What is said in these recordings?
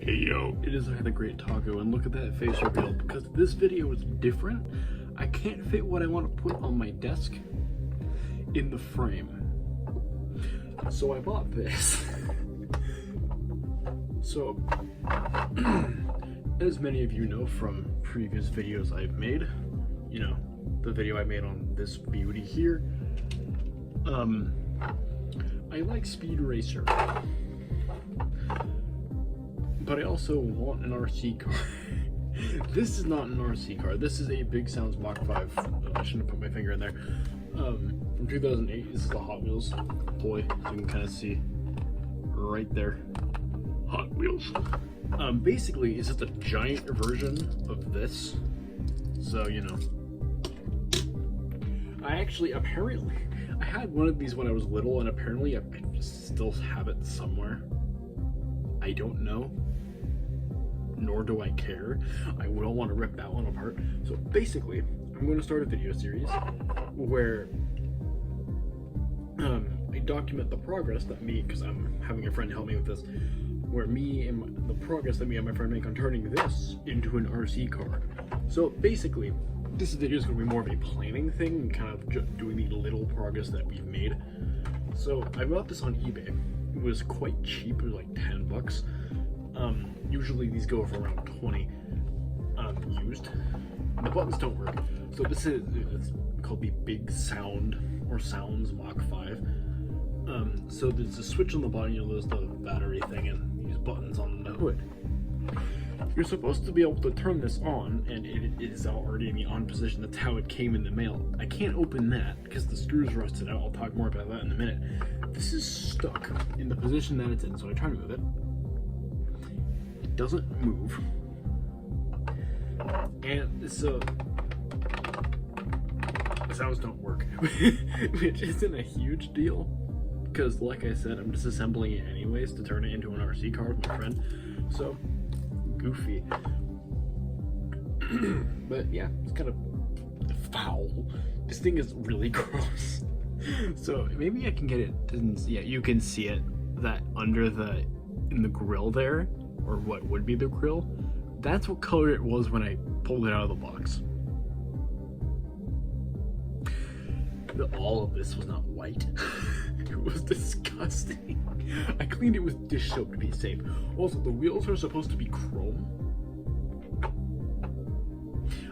Hey yo, it is the Great Taco, and look at that face reveal. Because this video is different, I can't fit what I want to put on my desk in the frame. So I bought this. So, as many of you know from previous videos I've made, you know, the video I made on this beauty here, I like Speed Racer. But I also want an RC car. This is not an RC car. This is a Big Sounds Mach 5. I shouldn't have put my finger in there. From 2008. This is the Hot Wheels toy. So you can kind of see right there. Hot Wheels. Basically, it's just a giant version of this. So, you know. Apparently, I had one of these when I was little, and apparently I still have it somewhere. I don't know. Nor do I care. I don't want to rip that one apart. So basically, I'm going to start a video series where I document the progress that because I'm having a friend help me with this, where the progress that me and my friend make on turning this into an RC car. So basically, this video is going to be more of a planning thing and kind of just doing the little progress that we've made. So I got this on eBay. It was quite cheap. It was like 10 bucks. Usually these go for around 20 used. The buttons don't work. So this is it's called the Big Sound or Sounds Mach 5. So there's a switch on the bottom, you know, there's the battery thing, and these buttons on the hood. You're supposed to be able to turn this on, and it is already in the on position. That's how it came in the mail. I can't open that because the screws rusted out. I'll talk more about that in a minute. This is stuck in the position that it's in, so I try to move it. It doesn't move. And so the sounds don't work, which isn't a huge deal because, like I said, I'm disassembling it anyways to turn it into an RC car with my friend. So goofy. But yeah, it's kind of foul. This thing is really gross. So maybe I can get it. Yeah, you can see it that in the grill there, or what would be the grill. That's what color it was when I pulled it out of the box. All of this was not white. It was disgusting. I cleaned it with dish soap to be safe. Also, the wheels are supposed to be chrome.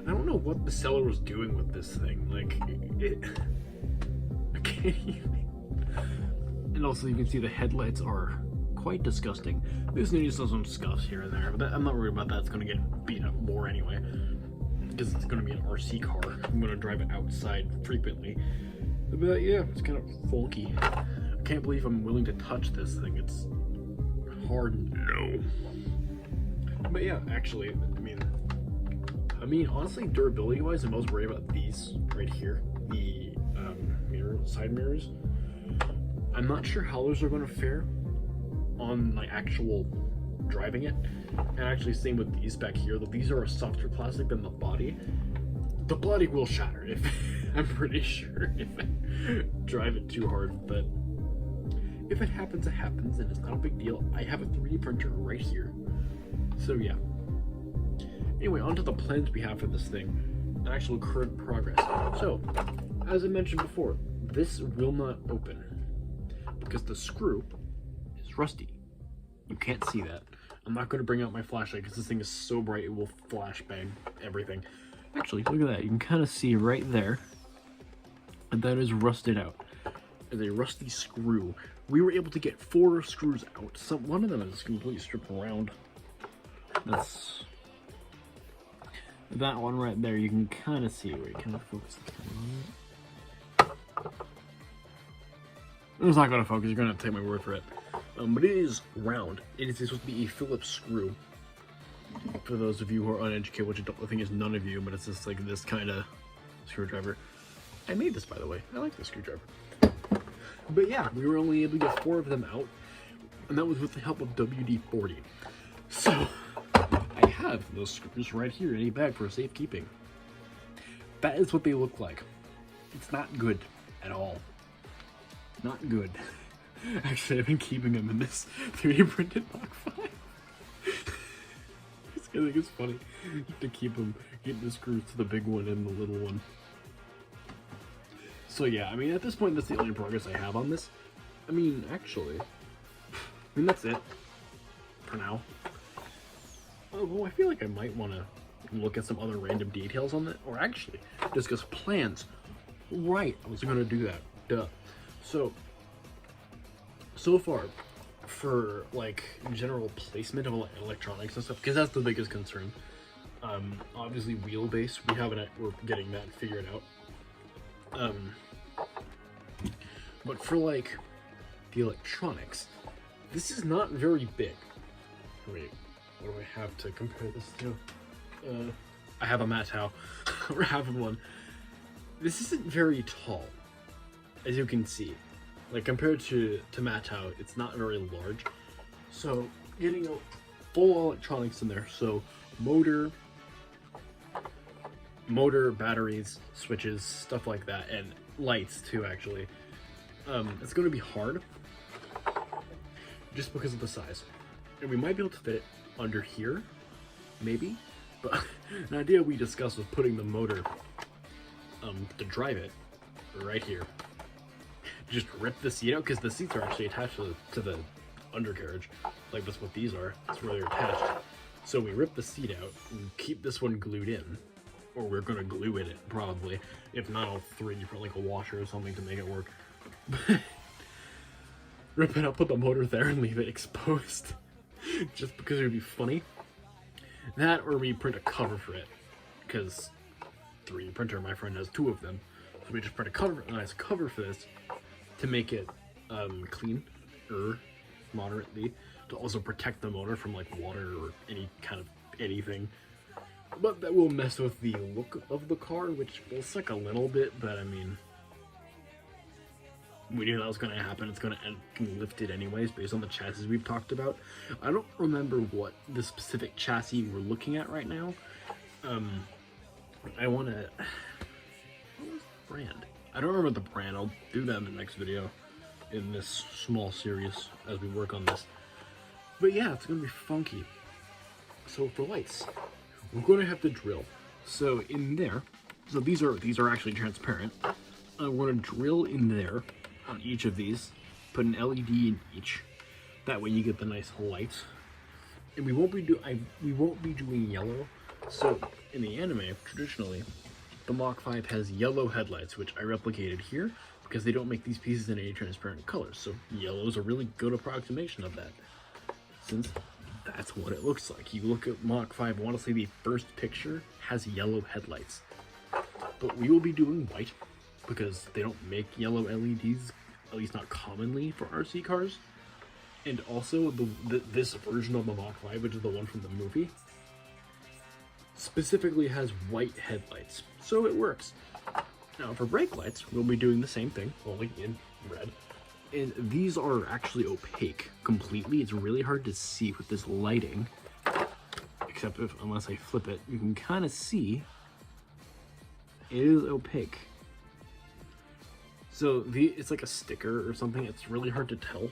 I don't know what the seller was doing with this thing. Like, I can't even. And also, you can see the headlights are quite disgusting. This needs some scuffs here and there, but I'm not worried about that. It's going to get beat up more anyway, because it's going to be an RC car. I'm going to drive it outside frequently. But yeah, it's kind of funky. I can't believe I'm willing to touch this thing. It's hard. No. But yeah, actually, I mean, honestly, durability-wise, I'm most worried about these right here, the side mirrors. I'm not sure how those are going to fare on like actual driving it. And actually, same with these back here. These are a softer plastic than the body. The body will shatter if I'm pretty sure if I drive it too hard. But if it happens, it happens, and it's not a big deal. I have a 3D printer right here. So yeah. Anyway, onto the plans we have for this thing, and actual current progress. So, as I mentioned before, this will not open because the screw is rusty. You can't see that. I'm not going to bring out my flashlight because this thing is so bright it will flashbang everything. Actually, look at that. You can kind of see right there that is rusted out. As a rusty screw. We were able to get 4 screws out. One of them is completely stripped around. That's that one right there. You can kind of see where you kind of focus the camera on it. It's not going to focus. You're going to have to take my word for it. But it is round. It is supposed to be a Phillips screw. For those of you who are uneducated, which I think is none of you, but it's just like this kind of screwdriver. I made this, by the way. I like this screwdriver. But yeah, we were only able to get 4 of them out, and that was with the help of WD-40. So I have those screws right here in a bag for safekeeping. That is what they look like. It's not good at all. Not good. Actually, I've been keeping them in this 3D printed Mach 5. think it's funny to keep the screws to the big one and the little one. So yeah, I mean, at this point, that's the only progress I have on this. I mean, actually, that's it for now. Well, I feel like I might want to look at some other random details on that, or actually discuss plans. Right, I was gonna do that. Duh. So far, for like general placement of electronics and stuff, because that's the biggest concern. Obviously wheelbase, we're getting that figured out. But for like the electronics, this is not very big. Wait, what do I have to compare this to? I have a Matau, or half of one. This isn't very tall, as you can see. Like, compared to Matau, it's not very large. So, getting a full electronics in there, so motor, batteries, switches, stuff like that, and lights too, actually. It's going to be hard, just because of the size. And we might be able to fit it under here, maybe, but an idea we discussed was putting the motor, to drive it, right here. Just rip the seat out, because the seats are actually attached to the undercarriage. Like, that's what these are. That's where they're attached. So we rip the seat out and keep this one glued in. Or we're gonna glue it, probably. If not, I'll 3D print like a washer or something to make it work. Rip it out, put the motor there, and leave it exposed. Just because it would be funny. That, or we print a cover for it. Because 3D printer, my friend has 2 of them. So we just print a nice cover for this to make it clean, moderately, to also protect the motor from like water or any kind of anything. But that will mess with the look of the car, which will suck a little bit, but I mean, we knew that was going to happen. It's going to end lifted anyways, based on the chassis we've talked about. I don't remember what the specific chassis we're looking at right now. I want to... What was the brand? I don't remember the brand. I'll do that in the next video in this small series as we work on this. But yeah, it's going to be funky. So for lights, we're going to have to drill. So in there, so these are actually transparent. We're going to drill in there on each of these, put an LED in each. That way you get the nice lights. And we won't be doing yellow. So in the anime, traditionally, the Mach 5 has yellow headlights, which I replicated here because they don't make these pieces in any transparent colors. So yellow is a really good approximation of that, since that's what it looks like. You look at Mach 5, I want to say the first picture has yellow headlights. But we will be doing white because they don't make yellow LEDs, at least not commonly, for RC cars. And also, this version of the Mach 5, which is the one from the movie, specifically has white headlights, so it works. Now for brake lights, we'll be doing the same thing, only in red. And these are actually opaque completely. It's really hard to see with this lighting, except unless I flip it, you can kind of see it is opaque. So it's like a sticker or something. It's really hard to tell.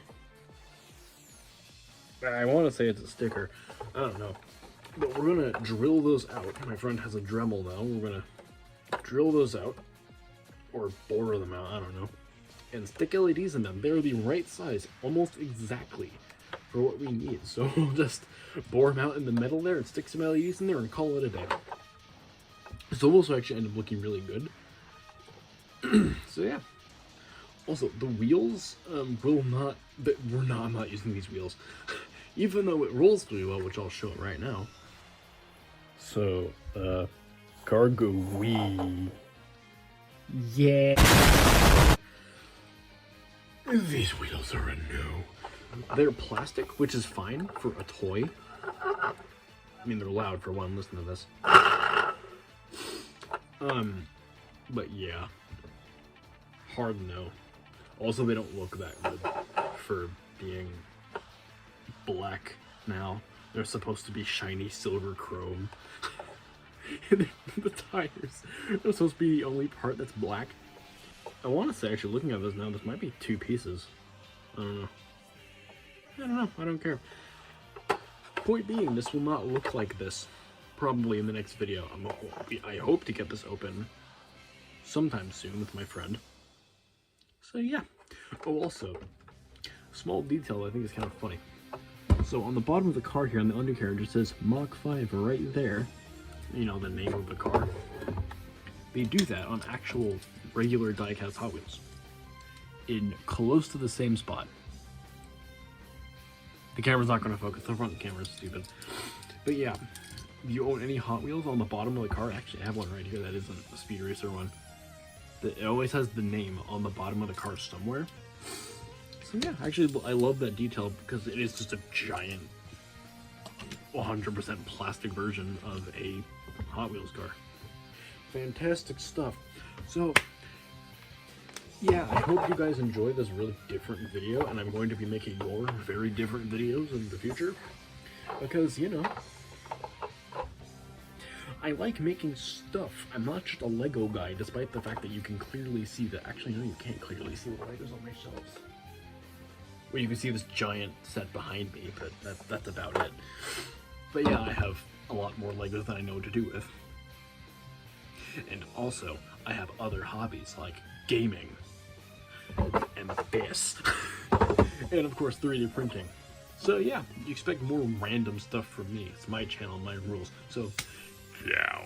I want to say it's a sticker. I don't know. But we're going to drill those out. My friend has a Dremel now. We're going to drill those out. Or bore them out, I don't know. And stick LEDs in them. They're the right size, almost exactly, for what we need. So we'll just bore them out in the metal there and stick some LEDs in there and call it a day. So we'll also actually end up looking really good. So yeah. Also, the wheels I'm not using these wheels. Even though it rolls really well, which I'll show it right now. So, cargo wheel. Yeah. These wheels are a no. They're plastic, which is fine for a toy. I mean, they're loud for one. Listen to this. But yeah. Hard no. Also, they don't look that good for being black now. They're supposed to be shiny silver chrome. The tires are supposed to be the only part that's black. I want to say, actually, looking at this now, this might be 2 pieces. I don't know. I don't care. point being, this will not look like this probably in the next video. I hope to get this open sometime soon with my friend. So yeah. Oh, also, small detail I think is kind of funny. So on the bottom of the car here, on the undercarriage, it says Mach 5 right there. You know, the name of the car. They do that on actual regular die-cast Hot Wheels in close to the same spot. The camera's not going to focus. The front camera's stupid. But yeah, if you own any Hot Wheels on the bottom of the car, actually I have one right here that isn't a Speed Racer one. It always has the name on the bottom of the car somewhere. So yeah, actually I love that detail because it is just a giant 100% plastic version of a Hot Wheels car. Fantastic stuff. So yeah, I hope you guys enjoy this really different video, and I'm going to be making more very different videos in the future because, you know, I like making stuff. I'm not just a Lego guy, despite the fact that you can clearly see that. Actually, no, you can't clearly see the Legos on my shelves. Well, you can see this giant set behind me, but that's about it. But yeah, I have a lot more Legos than I know what to do with. And also, I have other hobbies like gaming and this. And of course, 3D printing. So yeah, you expect more random stuff from me. It's my channel, my rules. So, ciao.